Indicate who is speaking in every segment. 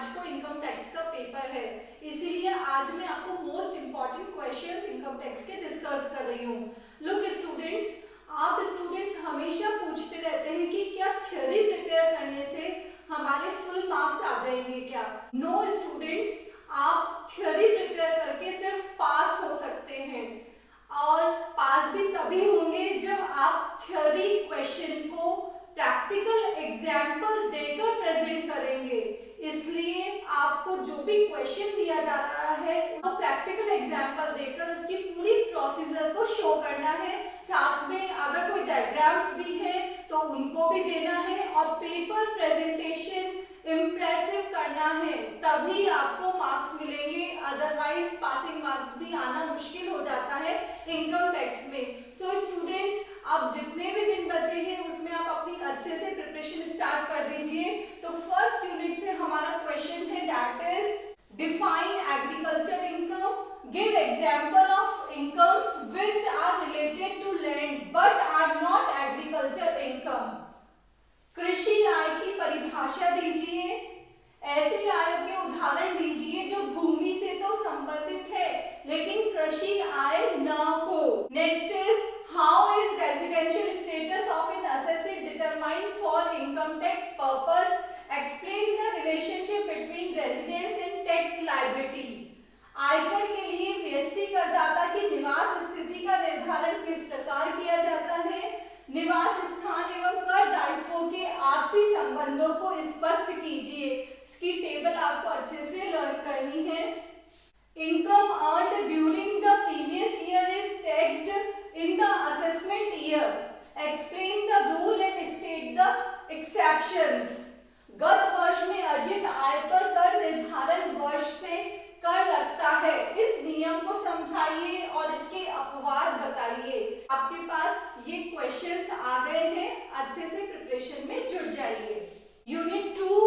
Speaker 1: आज को income tax का पेपर है, इसीलिए आज मैं आपको most important questions income tax के डिस्कस कर रही हूँ। लुक स्टूडेंट्स, आप स्टूडेंट्स हमेशा पूछते रहते हैं कि क्या थ्योरी प्रिपेयर करने से हमारे फुल मार्क्स आ जाएंगे क्या? नो स्टूडेंट्स, आप थ्योरी प्रिपेयर करके सिर्फ पास हो सकते हैं, और पास भी तभी होंगे जब आप थ्योरी क्वेश्चन को प्रैक्टिकल एग्जाम्पल देकर प्रेजेंट करेंगे। इसलिए आपको जो भी क्वेश्चन दिया जा रहा है वो प्रैक्टिकल एग्जाम्पल देकर उसकी पूरी प्रोसीजर को शो करना है। साथ में अगर कोई डायग्राम्स भी हैं तो उनको भी देना है, और पेपर प्रेजेंटेशन इम्प्रेसिव करना है, तभी आपको मार्क्स मिलेंगे। अदरवाइज पासिंग मार्क्स भी आना मुश्किल हो जाता है इनकम टैक्स में। सो स्टूडेंट्स, अब जितने भी दिन बचे हैं उसमें आप अपनी अच्छे से प्रिपरेशन स्टार्ट कर दीजिए। तो फर्स्ट यूनिट से हमारा क्वेश्चन है, that is define agriculture income, give example of incomes which are related to land but are not agriculture income. कृषि आय की परिभाषा दीजिए, ऐसी आय के उदाहरण दीजिए जो भूमि से तो संबंधित है लेकिन कृषि आय न हो। Next is, how is residential status of an assessee determined for income tax purpose, explain the relationship between residence and tax liability. आयकर के लिए व्यष्टि करदाता की निवास स्थिति का निर्धारण किस प्रकार किया जाता है, निवास स्थान एवं कर दायित्वों के आपसी संबंधों को स्पष्ट कीजिए। इसकी टेबल आपको अच्छे से लर्न करनी है। Income earned during the previous year is taxed in the assessment year, explain the rule and state the exceptions. गत वर्ष में अर्जित आय पर कर निर्धारण वर्ष से कर लगता है, इस नियम को समझाइए और इसके अपवाद बताइए। आपके पास ये क्वेश्चंस आ गए हैं, अच्छे से प्रिपरेशन में जुट जाइए। Unit 2,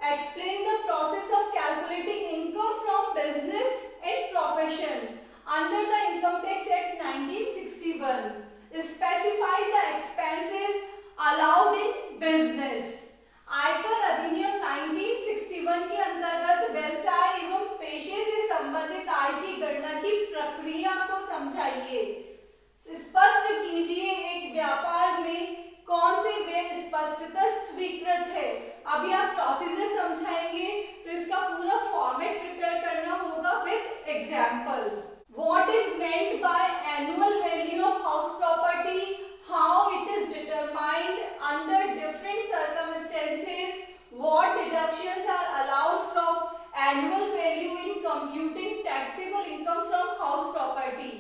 Speaker 1: explain the process of calculating income from business and profession under the income tax act 1961, specify the expenses allowed in business. आयकर अधिनियम 1961 के अंतर्गत व्यवसाय एवं पेशे से संबंधित आय की गणना की प्रक्रिया को समझाइए। स्पष्ट कीजिए एक व्यापार में कौन से व्यय स्पष्टतः स्वीकृत है। अभी आप प्रोसीजर समझाएंगे तो इसका पूरा फॉर्मेट प्रिपेयर करना होगा with example. What is meant by annual value of house property, how it is determined under different circumstances, what deductions are allowed from annual value in computing taxable income from house property।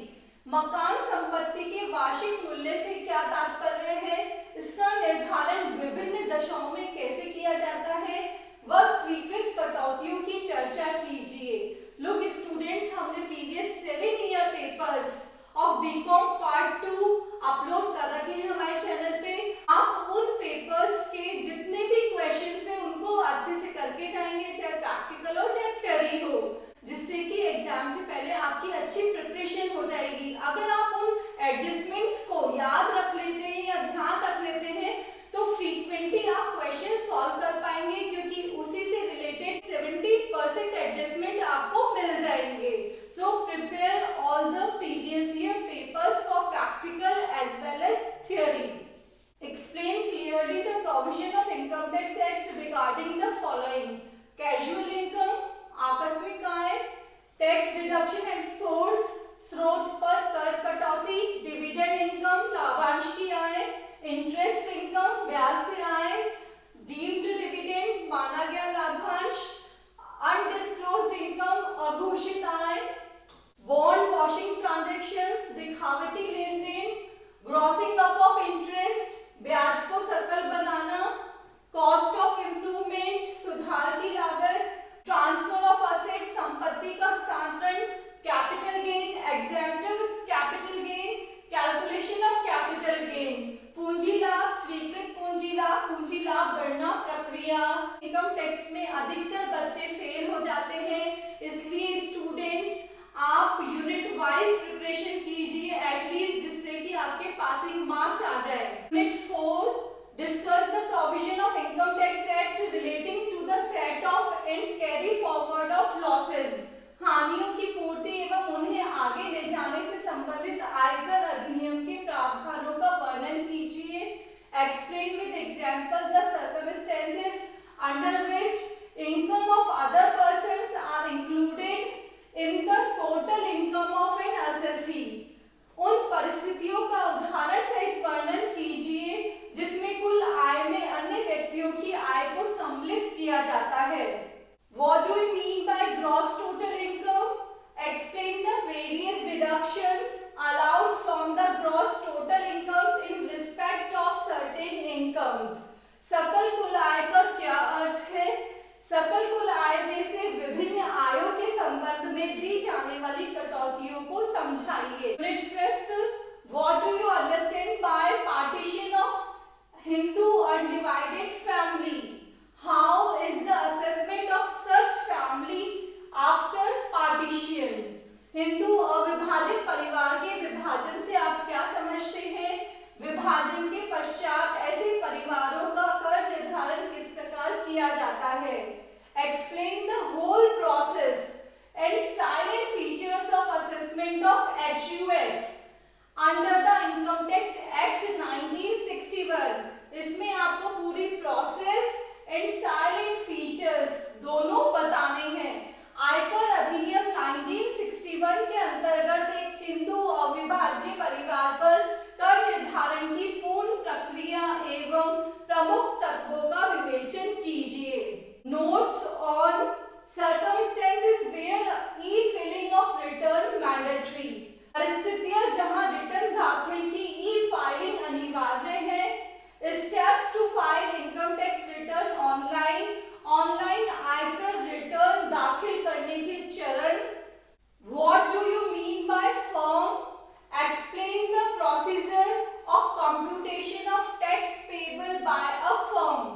Speaker 1: मकान संपत्ति के वार्षिक मूल्य से क्या तात्पर्य है, इसका निर्धारण विभिन्न दशाओं में कैसे किया जाता है, वह स्वीकृत कटौतियों की चर्चा कीजिए। लुक स्टूडेंट्स, हमने previous 7 year papers of BCom part 2 upload कर रखे हैं हमारे चैनल पे। आप उन पेपर्स के जितने भी क्वेश्चंस हैं उनको अच्छे से करके जाएंगे, चाहे प्रैक्टिकल हो चाहे थ्योरी हो, जिससे कि एग्जाम से पहले आपकी अच्छी प्रिपरेशन हो जाएगी। अगर आप उन एडजस्टमेंट्स को याद रख लेते हैं या ध्यान रख लेते हैं तो फ्रीक्वेंटली आप क्वेश्चन सॉल्व कर पाएंगे, क्योंकि उसी से रिलेटेड 70% एडजस्टमेंट आपको मिल जाएंगे। So prepare all the previous year papers for practical as well as theory. Explain clearly the provision of Income Tax Act regarding the following: casual income, आकस्मिक आय, टैक्स डिडक्शन एट सोर्स, स्रोत पर कर कटौती, dividend income, लाभांश की आय, interest income, ब्याज से आय, deemed dividend, माना गया लाभांश, अनडिस्क्लोज्ड इनकम, अघोषित आय, बॉन्ड वॉशिंग ट्रांजैक्शंस, दिखावटी लेन देन, ग्रॉसिंग अप ऑफ इंटरेस्ट, ब्याज को सकल बनाना, कॉस्ट ऑफ इंप्रूवमेंट, सुधार की लागत, ट्रांसफर ऑफ असेट, संपत्ति का स्थानांतरण, capital gain, exemptive capital gain, calculation of capital gain, पूंजी लाभ, स्वीकृत पूंजी लाभ गणना प्रक्रिया। इनकम टैक्स में अधिकतर बच्चे फेल हो जाते हैं, इसलिए स्टूडेंट्स आप यूनिट वाइज प्रिपरेशन कीजिए एटलीस्ट, जिससे कि आपके पासिंग मार्क्स आ जाए। Unit 4, discuss the provision of income tax act relating to the set off and carry forward of losses, हानियों की पूर्ति एवं उन्हें आगे ले जाने से संबंधित आयकर अधिनियम के प्रावधानों का वर्णन कीजिए। Explain with example the circumstances under which income of other persons are included in the total income of an assessee, उन परिस्थितियों का उदाहरण सहित वर्णन कीजिए जिसमें कुल आय में अन्य व्यक्तियों की आय को सम्मिलित किया जाता है। What do you mean by gross total income? Explain the various deductions allowed from the gross total incomes in respect of certain incomes. सकल कुल आय का क्या अर्थ है? सकल कुल आय में से विभिन्न आयों के संबंध में दी जाने वाली कटौतियों को समझाइए। Unit 5th, what do you understand by partition of Hindu undivided family? How is the assessment of such family after partition? Hindu अविभाजित परिवार के विभाजन से आप क्या समझते हैं? विभाजन के पश्चात ऐसे परिवारों का कर निर्धारण किस प्रकार किया जाता है? Explain the whole process and silent features of assessment of HUF under the Income Tax Act 1961. इसमें आपको पूरी प्रोसेस एंड साइलेंट फीचर्स दोनों बताने हैं। आयकर अधिनियम 1961 के अंतर्गत एक हिंदू अविभाज्य परिवार पर कर निर्धारण की पूर्ण प्रक्रिया एवं प्रमुख तत्वों का विवेचन कीजिए। Notes on circumstances where e filing of return mandatory, परिस्थितियां जहां रिटर्न दाखिल की ई फाइलिंग अनिवार्य है। Steps to file income tax return online, online आयकर रिटर्न दाखिल करने के चरण। What do you mean by firm? Explain the procedure of computation of tax payable by a firm.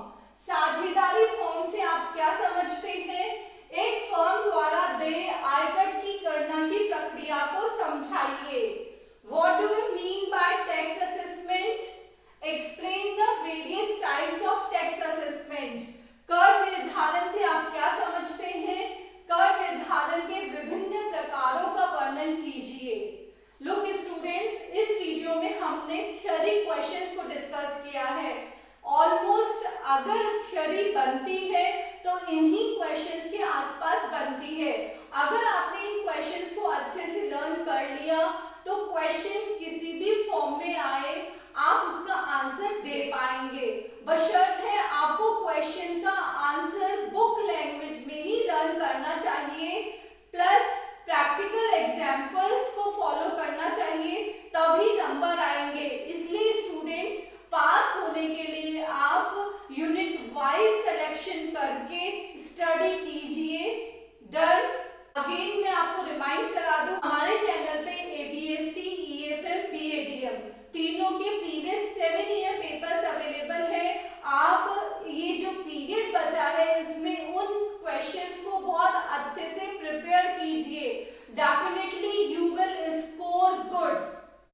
Speaker 1: साझेदारी फर्म से आप क्या समझते हैं? एक फर्म द्वारा देय आयकर की गणना की प्रक्रिया को समझाइए। What do you mean bye tax assessment? Explain the various types of tax assessment. कर निर्धारण से आप क्या समझते हैं? कर निर्धारण के विभिन्न प्रकारों का वर्णन कीजिए। Look students, इस वीडियो में हमने थ्योरी क्वेश्चंस को डिस्कस किया है। ऑलमोस्ट अगर थ्योरी बनती है तो इन्हीं क्वेश्चंस के आसपास बनती है। अगर आपने इन क्वेश्चंस को अच्छे से लर्न कर लिया तो क्वेश्चन किसी भी फॉर्म में आए आप उसका आंसर दे पाएंगे, बशर्ते आपको क्वेश्चन का आंसर बुक लैंग्वेज में ही लर्न करना चाहिए।